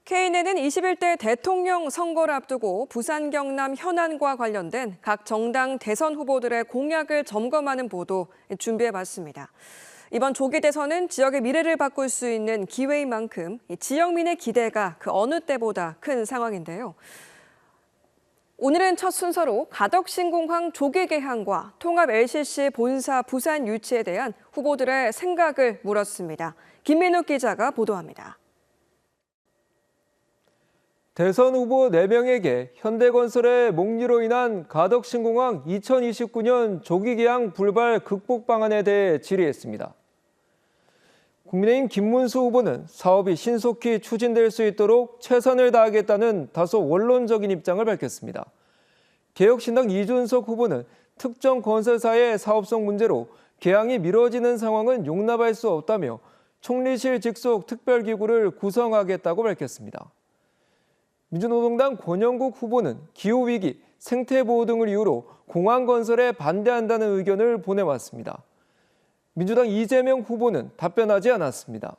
KNN은 21대 대통령 선거를 앞두고 부산 경남 현안과 관련된 각 정당 대선 후보들의 공약을 점검하는 보도 준비해봤습니다. 이번 조기 대선은 지역의 미래를 바꿀 수 있는 기회인 만큼 지역민의 기대가 그 어느 때보다 큰 상황인데요. 오늘은 첫 순서로 가덕신공항 조기 개항과 통합 LCC 본사 부산 유치에 대한 후보들의 생각을 물었습니다. 김민욱 기자가 보도합니다. 대선 후보 4명에게 현대건설의 목리로 인한 가덕신공항 2029년 조기 개항 불발 극복 방안에 대해 질의했습니다. 국민의힘 김문수 후보는 사업이 신속히 추진될 수 있도록 최선을 다하겠다는 다소 원론적인 입장을 밝혔습니다. 개혁신당 이준석 후보는 특정 건설사의 사업성 문제로 개항이 미뤄지는 상황은 용납할 수 없다며 총리실 직속 특별기구를 구성하겠다고 밝혔습니다. 민주노동당 권영국 후보는 기후위기, 생태보호 등을 이유로 공항 건설에 반대한다는 의견을 보내왔습니다. 민주당 이재명 후보는 답변하지 않았습니다.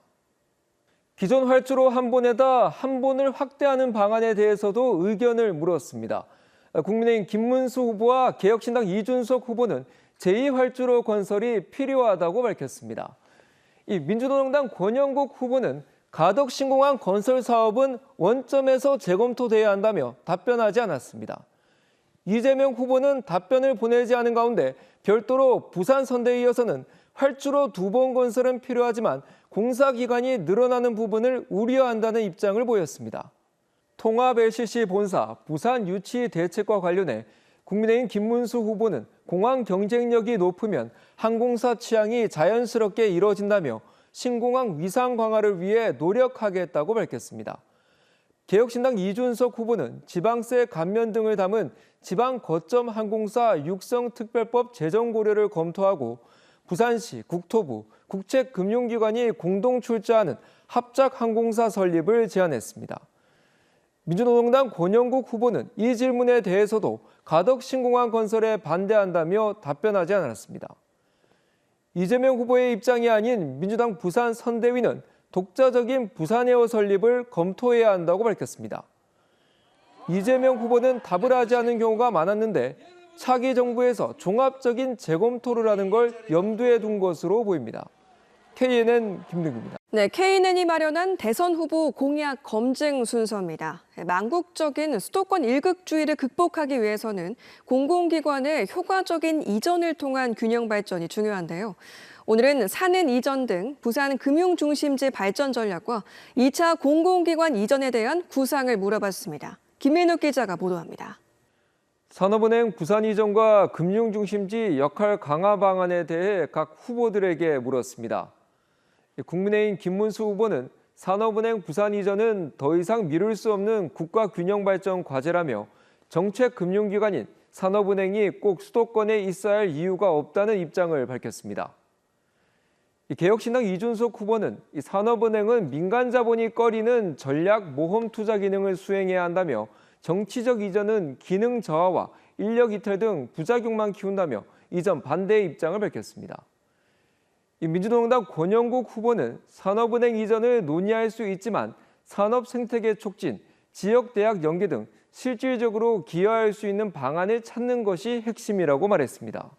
기존 활주로 한 번에다 한 번을 확대하는 방안에 대해서도 의견을 물었습니다. 국민의힘 김문수 후보와 개혁신당 이준석 후보는 제2활주로 건설이 필요하다고 밝혔습니다. 민주노동당 권영국 후보는 가덕신공항 건설 사업은 원점에서 재검토돼야 한다며 답변하지 않았습니다. 이재명 후보는 답변을 보내지 않은 가운데 별도로 부산 선대에 이어서는 활주로 2번 건설은 필요하지만 공사 기간이 늘어나는 부분을 우려한다는 입장을 보였습니다. 통합 LCC 본사 부산 유치 대책과 관련해 국민의힘 김문수 후보는 공항 경쟁력이 높으면 항공사 취향이 자연스럽게 이뤄진다며 신공항 위상 강화를 위해 노력하겠다고 밝혔습니다. 개혁신당 이준석 후보는 지방세 감면 등을 담은 지방 거점 항공사 육성 특별법 제정 고려를 검토하고 부산시, 국토부, 국책금융기관이 공동 출자하는 합작 항공사 설립을 제안했습니다. 민주노동당 권영국 후보는 이 질문에 대해서도 가덕신공항 건설에 반대한다며 답변하지 않았습니다. 이재명 후보의 입장이 아닌 민주당 부산 선대위는 독자적인 부산에어 설립을 검토해야 한다고 밝혔습니다. 이재명 후보는 답을 하지 않은 경우가 많았는데 차기 정부에서 종합적인 재검토를 하는 걸 염두에 둔 것으로 보입니다. KNN 김등규입니다. 네, KNN이 마련한 대선 후보 공약 검증 순서입니다. 망국적인 수도권 일극주의를 극복하기 위해서는 공공기관의 효과적인 이전을 통한 균형 발전이 중요한데요. 오늘은 사는 이전 등 부산 금융중심지 발전 전략과 2차 공공기관 이전에 대한 구상을 물어봤습니다. 김민욱 기자가 보도합니다. 산업은행 부산 이전과 금융중심지 역할 강화 방안에 대해 각 후보들에게 물었습니다. 국민의힘 김문수 후보는 산업은행 부산 이전은 더 이상 미룰 수 없는 국가 균형 발전 과제라며 정책 금융기관인 산업은행이 꼭 수도권에 있어야 할 이유가 없다는 입장을 밝혔습니다. 개혁신당 이준석 후보는 산업은행은 민간 자본이 꺼리는 전략 모험 투자 기능을 수행해야 한다며 정치적 이전은 기능 저하와 인력 이탈 등 부작용만 키운다며 이전 반대의 입장을 밝혔습니다. 민주노동당 권영국 후보는 산업은행 이전을 논의할 수 있지만 산업 생태계 촉진, 지역대학 연계 등 실질적으로 기여할 수 있는 방안을 찾는 것이 핵심이라고 말했습니다.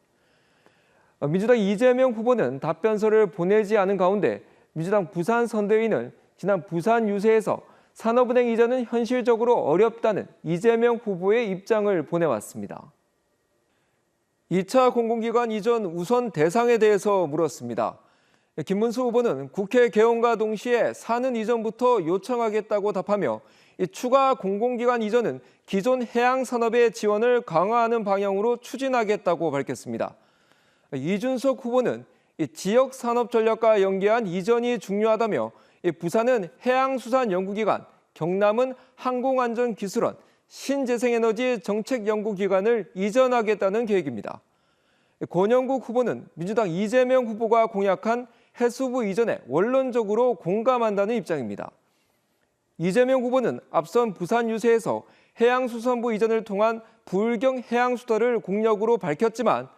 민주당 이재명 후보는 답변서를 보내지 않은 가운데 민주당 부산 선대위는 지난 부산 유세에서 산업은행 이전은 현실적으로 어렵다는 이재명 후보의 입장을 보내왔습니다. 2차 공공기관 이전 우선 대상에 대해서 물었습니다. 김문수 후보는 국회 개원과 동시에 사는 이전부터 요청하겠다고 답하며 추가 공공기관 이전은 기존 해양산업의 지원을 강화하는 방향으로 추진하겠다고 밝혔습니다. 이준석 후보는 지역산업 전략과 연계한 이전이 중요하다며 부산은 해양수산연구기관, 경남은 항공안전기술원, 신재생에너지 정책연구기관을 이전하겠다는 계획입니다. 권영국 후보는 민주당 이재명 후보가 공약한 해수부 이전에 원론적으로 공감한다는 입장입니다. 이재명 후보는 앞선 부산 유세에서 해양수산부 이전을 통한 부울경 해양수도를 공약으로 밝혔지만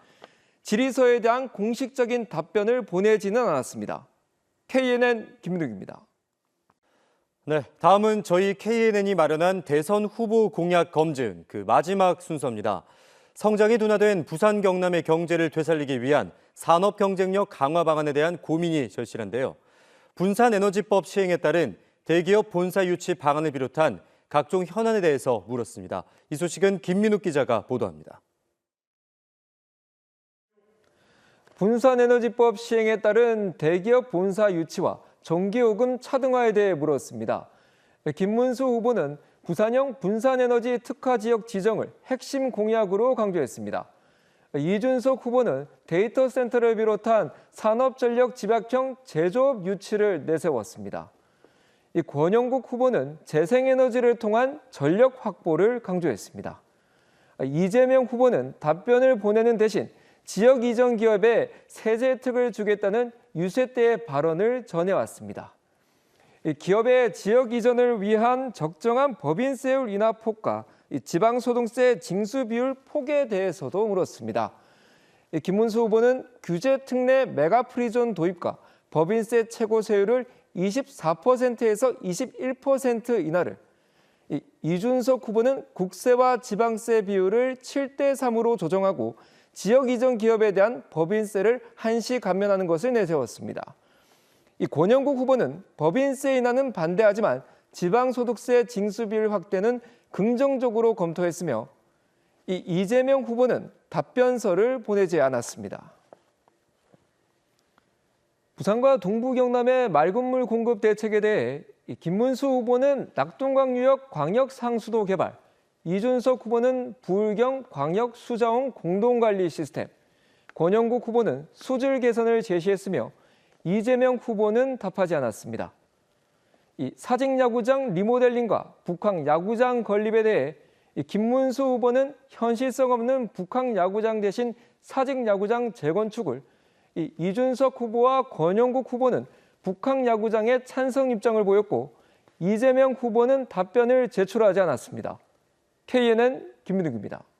질의서에 대한 공식적인 답변을 보내지는 않았습니다. KNN 김민욱입니다. 네, 다음은 저희 KNN이 마련한 대선 후보 공약 검증 그 마지막 순서입니다. 성장이 둔화된 부산 경남의 경제를 되살리기 위한 산업 경쟁력 강화 방안에 대한 고민이 절실한데요. 분산에너지법 시행에 따른 대기업 본사 유치 방안을 비롯한 각종 현안에 대해서 물었습니다. 이 소식은 김민욱 기자가 보도합니다. 분산에너지법 시행에 따른 대기업 본사 유치와 전기요금 차등화에 대해 물었습니다. 김문수 후보는 부산형 분산에너지 특화지역 지정을 핵심 공약으로 강조했습니다. 이준석 후보는 데이터 센터를 비롯한 산업전력 집약형 제조업 유치를 내세웠습니다. 권영국 후보는 재생에너지를 통한 전력 확보를 강조했습니다. 이재명 후보는 답변을 보내는 대신 지역 이전 기업에 세제 혜택을 주겠다는 유세때의 발언을 전해왔습니다. 기업의 지역 이전을 위한 적정한 법인세율 인하 폭과 지방소득세 징수 비율 폭에 대해서도 물었습니다. 김문수 후보는 규제 특례 메가프리존 도입과 법인세 최고 세율을 24%에서 21% 인하를, 이준석 후보는 국세와 지방세 비율을 7대3으로 조정하고 지역 이전 기업에 대한 법인세를 한시 감면하는 것을 내세웠습니다. 권영국 후보는 법인세 인하는 반대하지만 지방소득세 징수 비율 확대는 긍정적으로 검토했으며 이재명 후보는 답변서를 보내지 않았습니다. 부산과 동부 경남의 맑은 물 공급 대책에 대해 김문수 후보는 낙동강유역 광역 상수도 개발, 이준석 후보는 부울경 광역 수자원 공동관리 시스템, 권영국 후보는 수질 개선을 제시했으며 이재명 후보는 답하지 않았습니다. 사직야구장 리모델링과 북항야구장 건립에 대해 김문수 후보는 현실성 없는 북항야구장 대신 사직야구장 재건축을, 이준석 후보와 권영국 후보는 북항야구장에 찬성 입장을 보였고 이재명 후보는 답변을 제출하지 않았습니다. KNN 김민욱입니다.